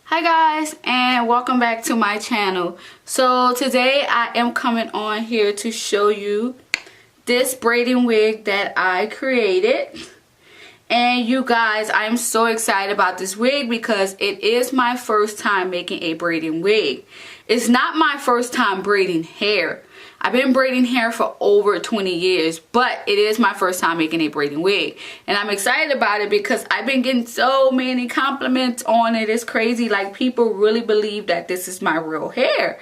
Hi guys, and welcome back to my channel. So today I am coming on here to show you this braiding wig that I created. And you guys, I am so excited about this wig because it is my first time making a braiding wig. It's not my first time braiding hair. I've been braiding hair for over 20 years, but it is my first time making a braiding wig. And I'm excited about it because I've been getting so many compliments on it. It's crazy. Like, people really believe that this is my real hair.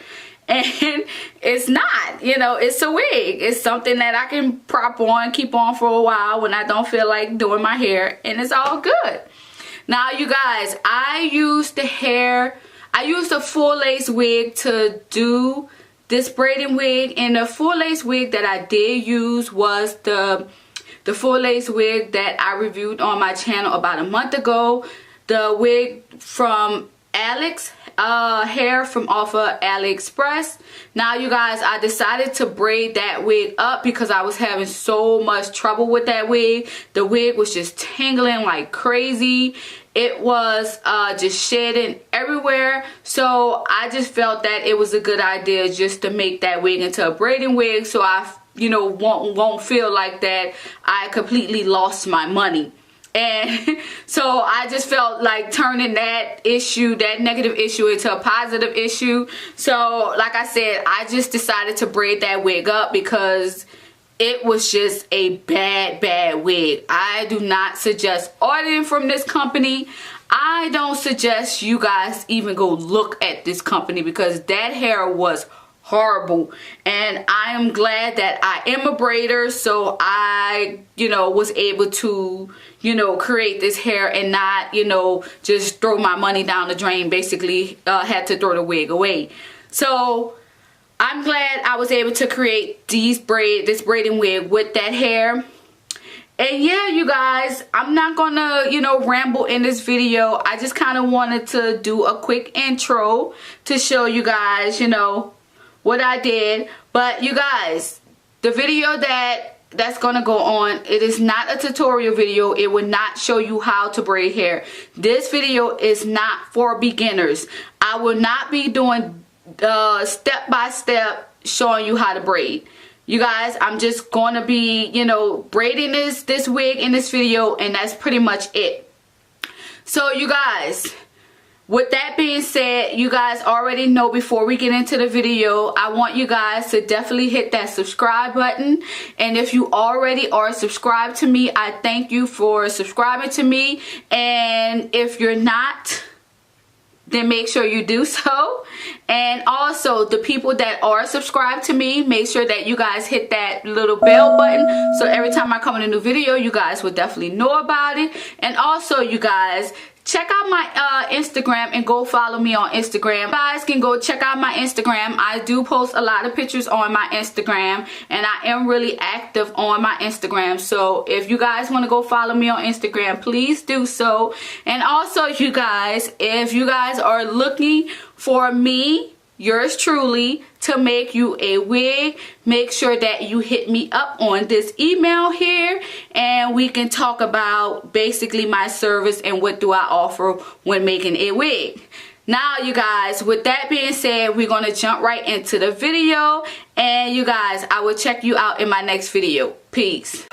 And it's not, you know, it's a wig. It's something that I can prop on, keep on for a while when I don't feel like doing my hair, and it's all good. Now, you guys, I used a full lace wig to do this braiding wig, and the full lace wig that I did use was the full lace wig that I reviewed on my channel about a month ago. The wig from Alex hair from off of AliExpress. Now, you guys, I decided to braid that wig up because I was having so much trouble with that wig. The wig was just tangling like crazy. It was just shedding everywhere. So I just felt that it was a good idea just to make that wig into a braiding wig, so I, you know, won't feel like that I completely lost my money. And so I just felt like turning that negative issue into a positive issue. So like I said, I just decided to braid that wig up because it was just a bad wig. I do not suggest ordering from this company. I don't suggest you guys even go look at this company because that hair was horrible. And I am glad that I am a braider, so I, you know, was able to, you know, create this hair and not, you know, just throw my money down the drain. Basically, had to throw the wig away. So I'm glad I was able to create this braiding wig with that hair. And yeah, you guys, I'm not gonna, you know, ramble in this video. I just kind of wanted to do a quick intro to show you guys, you know, what I did. But you guys, the video that's gonna go on, it is not a tutorial video. It will not show you how to braid hair. This video is not for beginners. I will not be doing step by step showing you how to braid. You guys, I'm just gonna be, you know, braiding this wig in this video, and that's pretty much it. So you guys, with that being said, you guys already know, before we get into the video, I want you guys to definitely hit that subscribe button. And if you already are subscribed to me, I thank you for subscribing to me. And if you're not, then make sure you do so. And also, the people that are subscribed to me, make sure that you guys hit that little bell button, so every time I come in a new video, you guys will definitely know about it. And also, you guys, check out my Instagram and go follow me on Instagram. You guys can go check out my Instagram. I do post a lot of pictures on my Instagram, and I am really active on my Instagram. So if you guys want to go follow me on Instagram, please do so. And also, you guys, if you guys are looking for me, yours truly, to make you a wig, make sure that you hit me up on this email here, and we can talk about basically my service and what do I offer when making a wig. Now, you guys, with that being said, we're going to jump right into the video, and you guys, I will check you out in my next video. Peace.